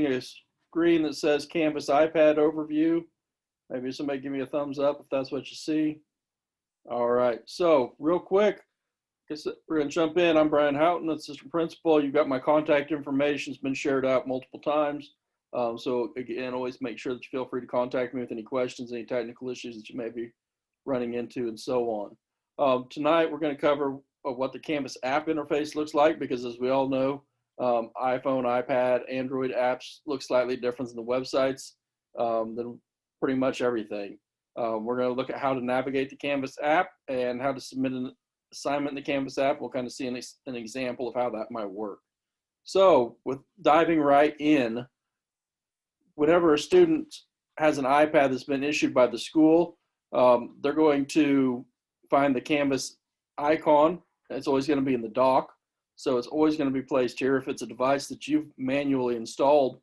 a screen that says Canvas iPad overview. Maybe somebody give me a thumbs up if that's what you see. All right, so real quick, guess we're gonna jump in. I'm Brian Houghton, assistant principal. You've got my contact information. It's been shared out multiple times. So again, always make sure that you feel free to contact me with any questions, any technical issues that you may be running into, and so on. Tonight, we're going to cover what the Canvas app interface looks like, because as we all know, iPhone, iPad, Android apps look slightly different than the websites, than pretty much everything. We're going to look at how to navigate the Canvas app and how to submit an assignment in the Canvas app. We'll kind of see an example of how that might work. So with diving right in, whenever a student has an iPad that's been issued by the school, they're going to find the Canvas icon. It's always going to be in the dock. So it's always going to be placed here. If it's a device that you've manually installed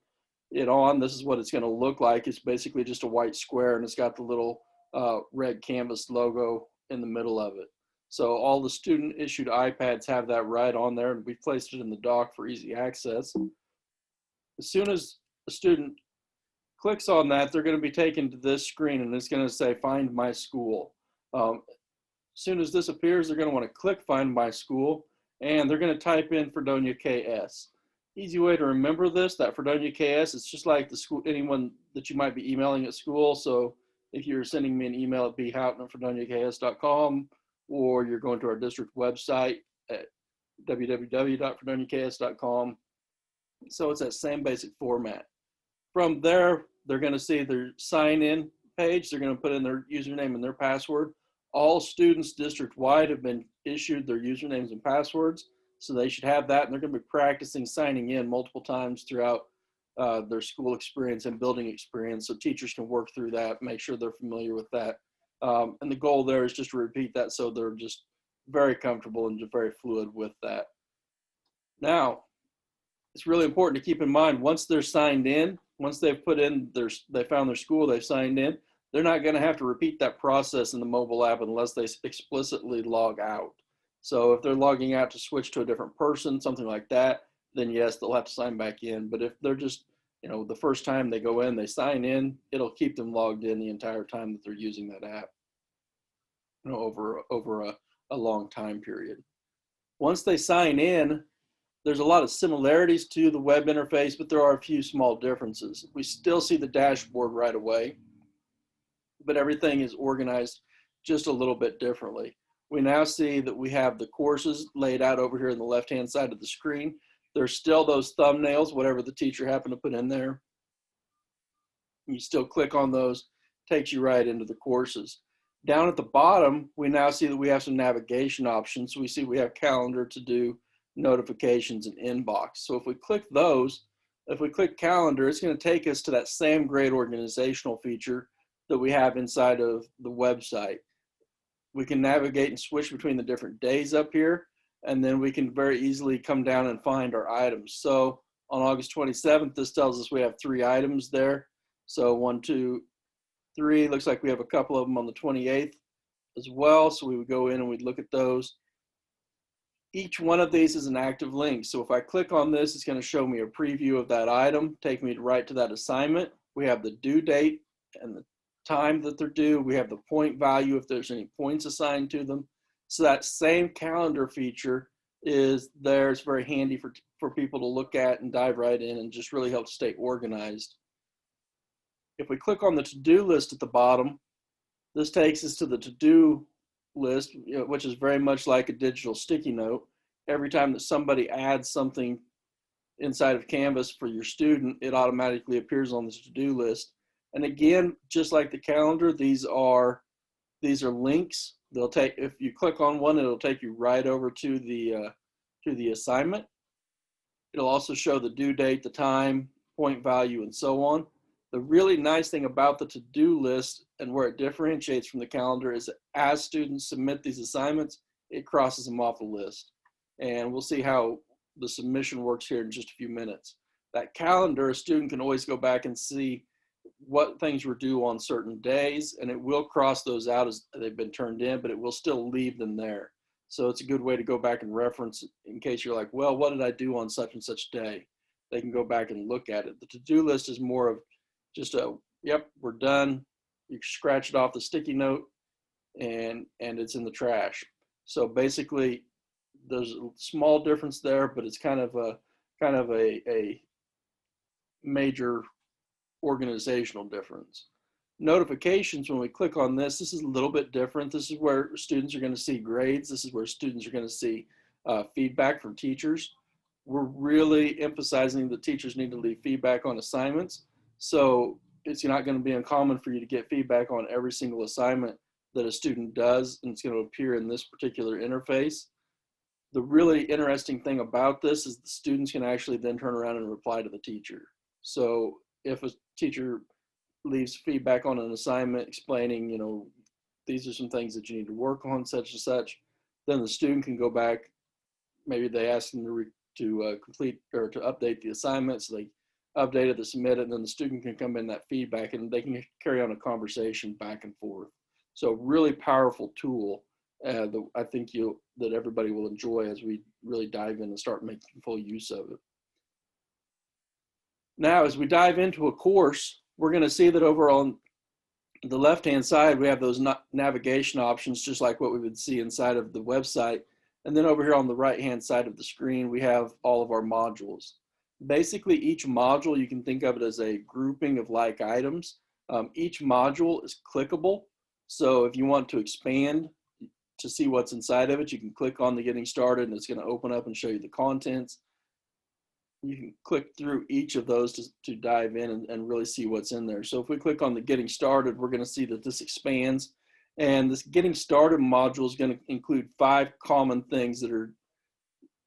it on, this is what it's going to look like. It's basically just a white square, and it's got the little red Canvas logo in the middle of it. So all the student issued iPads have that right on there, and we've placed it in the dock for easy access. As soon as a student clicks on that, they're going to be taken to this screen, and it's going to say Find My School. As soon as this appears, they're going to want to click Find My School, and they're going to type in Fredonia KS. Easy way to remember this, that Fredonia KS, it's just like the school, anyone that you might be emailing at school. So if you're sending me an email at bhoughton@fredoniaks.com, or you're going to our district website at www.fredoniaks.com. So it's that same basic format. From there, they're going to see their sign-in page. They're going to put in their username and their password. All students district-wide have been issued their usernames and passwords, so they should have that, and they're going to be practicing signing in multiple times throughout their school experience and building experience, so teachers can work through that, make sure they're familiar with that. And the goal there is just to repeat that so they're just very comfortable and just very fluid with that. Now, it's really important to keep in mind, once they're signed in, once they've put in they found their school, they've signed in, they're not going to have to repeat that process in the mobile app unless they explicitly log out. So if they're logging out to switch to a different person, something like that, then yes, they'll have to sign back in. But if they're just, the first time they go in, they sign in, it'll keep them logged in the entire time that they're using that app, over a long time period. Once they sign in, there's a lot of similarities to the web interface, but there are a few small differences. We still see the dashboard right away, but everything is organized just a little bit differently. We now see that we have the courses laid out over here on the left-hand side of the screen. There's still those thumbnails, whatever the teacher happened to put in there. You still click on those, takes you right into the courses. Down at the bottom, we now see that we have some navigation options. So we see we have calendar, to do, notifications, and inbox. So if we click those, if we click calendar, it's going to take us to that same great organizational feature that we have inside of the website. We can navigate and switch between the different days up here, and then we can very easily come down and find our items. So on August 27th, this tells us we have 3 items there. So 1, 2, 3, looks like we have a couple of them on the 28th as well. So we would go in and we'd look at those. Each one of these is an active link. So if I click on this, it's going to show me a preview of that item, take me right to that assignment. We have the due date and the time that they're due. We have the point value if there's any points assigned to them. So that same calendar feature is there. It's very handy for people to look at and dive right in, and just really helps stay organized. If we click on the to-do list at the bottom, this takes us to the to-do list, which is very much like a digital sticky note. Every time that somebody adds something inside of Canvas for your student, it automatically appears on the to-do list. And again, just like the calendar, these are links. They'll take, if you click on one, it'll take you right over to the assignment. It'll also show the due date, the time, point value, and so on. The really nice thing about the to-do list, and where it differentiates from the calendar, is that as students submit these assignments, it crosses them off the list. And we'll see how the submission works here in just a few minutes. That calendar, a student can always go back and see what things were due on certain days, and it will cross those out as they've been turned in, but it will still leave them there. So it's a good way to go back and reference in case you're like, well, what did I do on such and such day? they can go back and look at it. The to-do list is more of just a, yep, we're done. You scratch it off the sticky note and it's in the trash. So basically there's a small difference there, but it's kind of a major organizational difference. Notifications, when we click on this, this is a little bit different. This is where students are going to see grades. This is where students are going to see feedback from teachers. We're really emphasizing that teachers need to leave feedback on assignments. So it's not going to be uncommon for you to get feedback on every single assignment that a student does, and it's going to appear in this particular interface. The really interesting thing about this is the students can actually then turn around and reply to the teacher. So if a teacher leaves feedback on an assignment explaining, you know, these are some things that you need to work on, such and such, then the student can go back. Maybe they ask them to complete or to update the assignment, so they update it, they submit it, and then the student can come in that feedback and they can carry on a conversation back and forth. So really powerful tool that I think that everybody will enjoy as we really dive in and start making full use of it. Now, as we dive into a course, we're going to see that over on the left-hand side, we have those navigation options, just like what we would see inside of the website. And then over here on the right-hand side of the screen, we have all of our modules. Basically, each module, you can think of it as a grouping of like items. Each module is clickable. So if you want to expand to see what's inside of it, you can click on the Getting Started, and it's going to open up and show you the contents. You can click through each of those to dive in and really see what's in there. So if we click on the Getting Started, we're going to see that this expands. And this Getting Started module is going to include 5 common things that are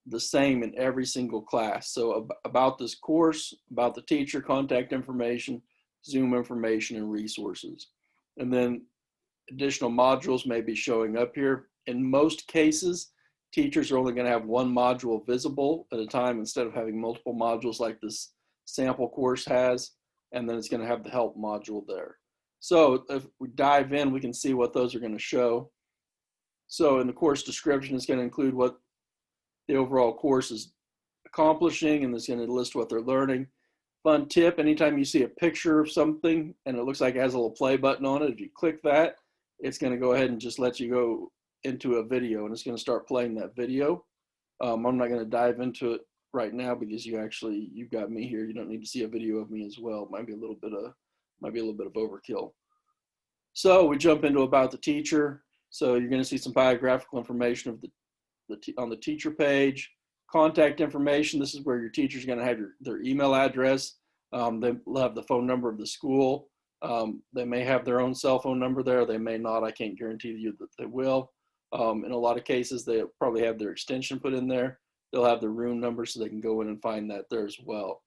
the same in every single class. So about this course, about the teacher, contact information, Zoom information, and resources. And then additional modules may be showing up here. In most cases, teachers are only going to have one module visible at a time instead of having multiple modules like this sample course has, and then it's going to have the help module there. So if we dive in, we can see what those are going to show. So in the course description, it's going to include what the overall course is accomplishing, and it's going to list what they're learning. Fun tip, anytime you see a picture of something and it looks like it has a little play button on it, if you click that, it's going to go ahead and just let you go into a video, and it's going to start playing that video. I'm not going to dive into it right now because you've got me here. You don't need to see a video of me as well. It might be a little bit of overkill. So we jump into about the teacher. So you're going to see some biographical information of on the teacher page. Contact information. This is where your teacher's going to have their email address. They'll have the phone number of the school. They may have their own cell phone number there. They may not. I can't guarantee you that they will. In a lot of cases, they'll probably have their extension put in there. They'll have their room number so they can go in and find that there as well.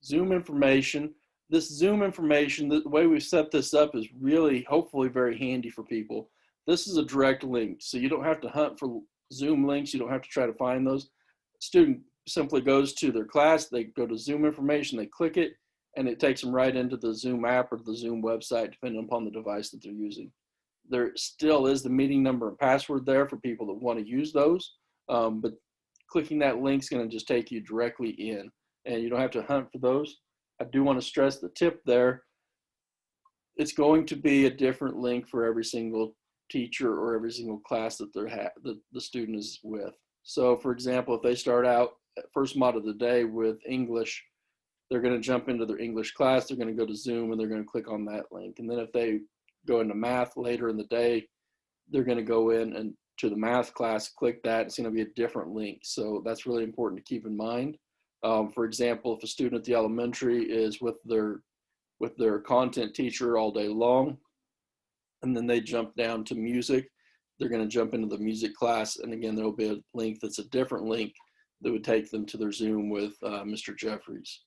Zoom information. This Zoom information, the way we've set this up is really, hopefully, very handy for people. This is a direct link, so you don't have to hunt for Zoom links. You don't have to try to find those. Student simply goes to their class. They go to Zoom information. They click it, and it takes them right into the Zoom app or the Zoom website, depending upon the device that they're using. There still is the meeting number and password there for people that want to use those, but clicking that link is going to just take you directly in, and you don't have to hunt for those. I do want to stress the tip there. It's going to be a different link for every single teacher or every single class that the student is with. So for example, if they start out at first mod of the day with English, they're going to jump into their English class, they're going to go to Zoom, and they're going to click on that link. And then if they go into math later in the day, they're going to go in and to the math class, click that. It's going to be a different link. So that's really important to keep in mind. For example, if a student at the elementary is with their content teacher all day long, and then they jump down to music, they're going to jump into the music class. And again, there'll be a link that's a different link that would take them to their Zoom with Mr. Jeffries.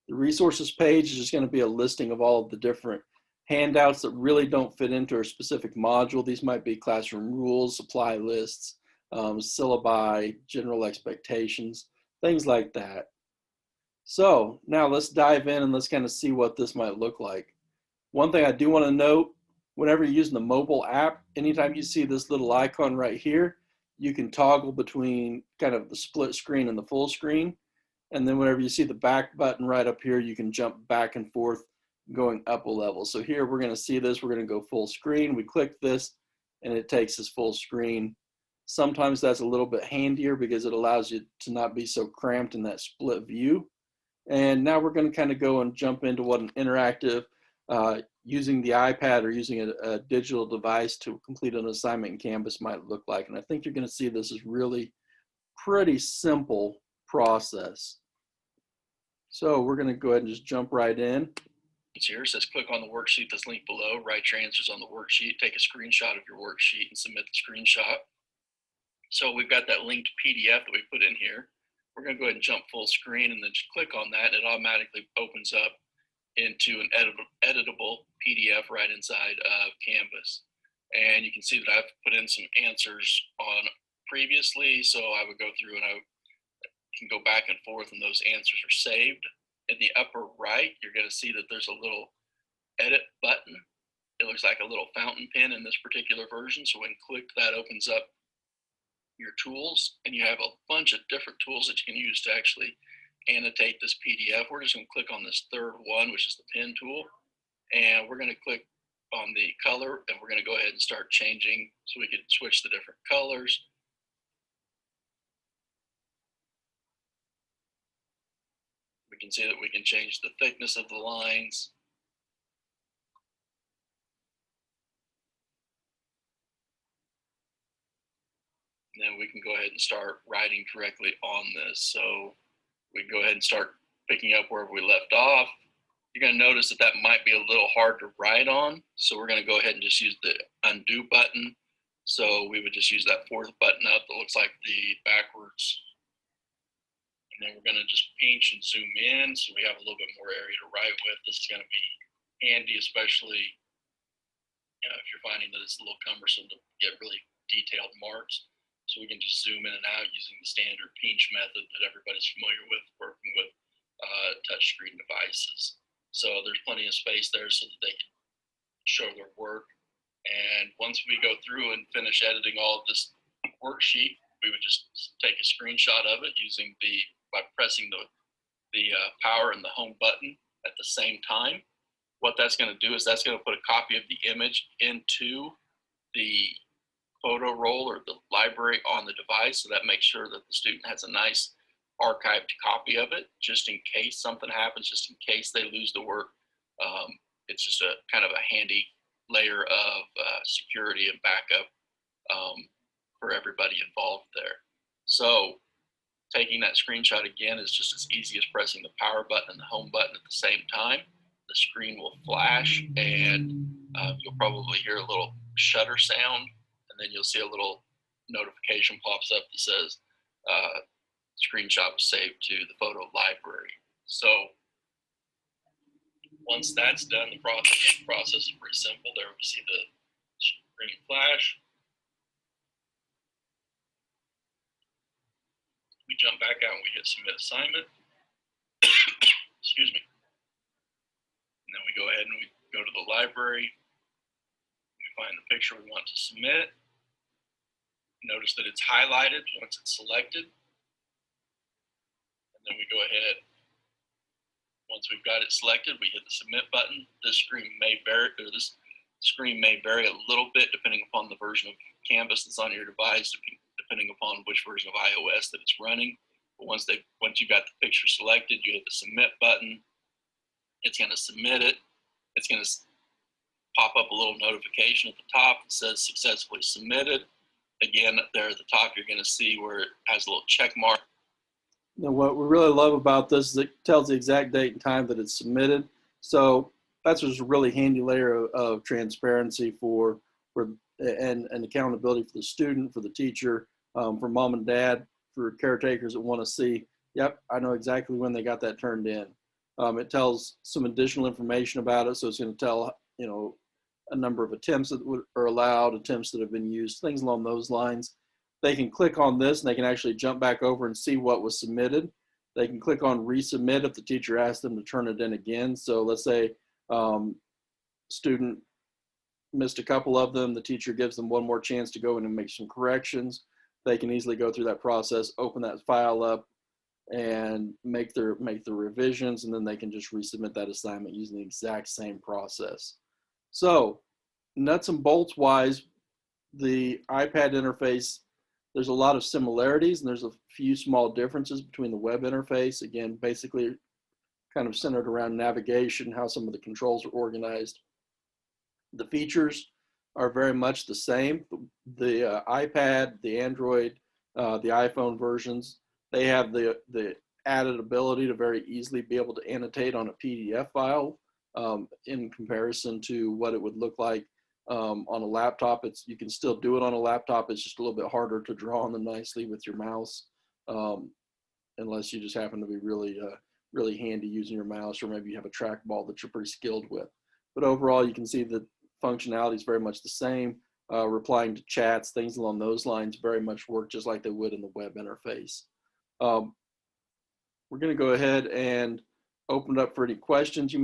The resources page is just going to be a listing of all of the different handouts that really don't fit into a specific module. These might be classroom rules, supply lists, syllabi, general expectations, things like that. So now let's dive in and let's kind of see what this might look like. One thing I do want to note, whenever you're using the mobile app, anytime you see this little icon right here, you can toggle between kind of the split screen and the full screen. And then whenever you see the back button right up here, you can jump back and forth going up a level. So here we're going to see this, we're going to go full screen. We click this and it takes us full screen. Sometimes that's a little bit handier because it allows you to not be so cramped in that split view. And now we're going to kind of go and jump into what an interactive using the iPad or using a digital device to complete an assignment in Canvas might look like. And I think you're going to see this is really pretty simple process. So we're going to go ahead and just jump right in. It's here. It says click on the worksheet that's linked below, write your answers on the worksheet, take a screenshot of your worksheet and submit the screenshot. So we've got that linked PDF that we put in here. We're going to go ahead and jump full screen and then just click on that. And it automatically opens up into an editable PDF right inside of Canvas. And you can see that I've put in some answers on previously. So I would go through and I can go back and forth and those answers are saved. In the upper right, you're going to see that there's a little edit button. It looks like a little fountain pen in this particular version. So when clicked, that opens up your tools, and you have a bunch of different tools that you can use to actually annotate this PDF. We're just going to click on this third one, which is the pen tool, and we're going to click on the color, and we're going to go ahead and start changing so we can switch the different colors. We can see that we can change the thickness of the lines. And then we can go ahead and start writing correctly on this. So we can go ahead and start picking up wherever we left off. You're going to notice that that might be a little hard to write on. So we're going to go ahead and just use the undo button. So we would just use that fourth button up that looks like the backwards. And then we're going to just pinch and zoom in so we have a little bit more area to write with. This is going to be handy, especially if you're finding that it's a little cumbersome to get really detailed marks. So we can just zoom in and out using the standard pinch method that everybody's familiar with working with touchscreen devices. So there's plenty of space there so that they can show their work. And once we go through and finish editing all of this worksheet, we would just take a screenshot of it by pressing the power and the home button at the same time. What that's going to do is that's going to put a copy of the image into the photo roll or the library on the device, so that makes sure that the student has a nice archived copy of it just in case something happens, just in case they lose the work. It's just a kind of a handy layer of security and backup for everybody involved there. So taking that screenshot again is just as easy as pressing the power button and the home button at the same time. The screen will flash and you'll probably hear a little shutter sound, and then you'll see a little notification pops up that says screenshot was saved to the photo library. So once that's done, the process is pretty simple. There we see the screen flash. We jump back out and we hit submit assignment. Excuse me. And then we go ahead and we go to the library. We find the picture we want to submit. Notice that it's highlighted once it's selected. And then we go ahead. Once we've got it selected, we hit the submit button. This screen may vary, a little bit depending upon the version of Canvas that's on your device, depending upon which version of iOS that it's running. But once you've got the picture selected, you hit the submit button. It's going to submit it. It's going to pop up a little notification at the top that says successfully submitted. Again, there at the top, you're going to see where it has a little check mark. Now, what we really love about this is it tells the exact date and time that it's submitted. So that's just a really handy layer of transparency and accountability for the student, for the teacher, for mom and dad, for caretakers that want to see, yep, I know exactly when they got that turned in. It tells some additional information about it. So it's going to tell, a number of attempts that are allowed, attempts that have been used, things along those lines. They can click on this and they can actually jump back over and see what was submitted. They can click on resubmit if the teacher asks them to turn it in again. So let's say student missed a couple of them, the teacher gives them one more chance to go in and make some corrections. they can easily go through that process, open that file up, and make the revisions, and then they can just resubmit that assignment using the exact same process. So nuts and bolts wise, the iPad interface, there's a lot of similarities and there's a few small differences between the web interface. Again, basically kind of centered around navigation, how some of the controls are organized. The features are very much the same. The iPad, the Android, the iPhone versions, they have the added ability to very easily be able to annotate on a PDF file in comparison to what it would look like on a laptop. You can still do it on a laptop. It's just a little bit harder to draw on them nicely with your mouse, unless you just happen to be really handy using your mouse, or maybe you have a trackball that you're pretty skilled with. But overall, you can see the functionality is very much the same. Replying to chats, things along those lines very much work just like they would in the web interface. We're going to go ahead and open it up for any questions you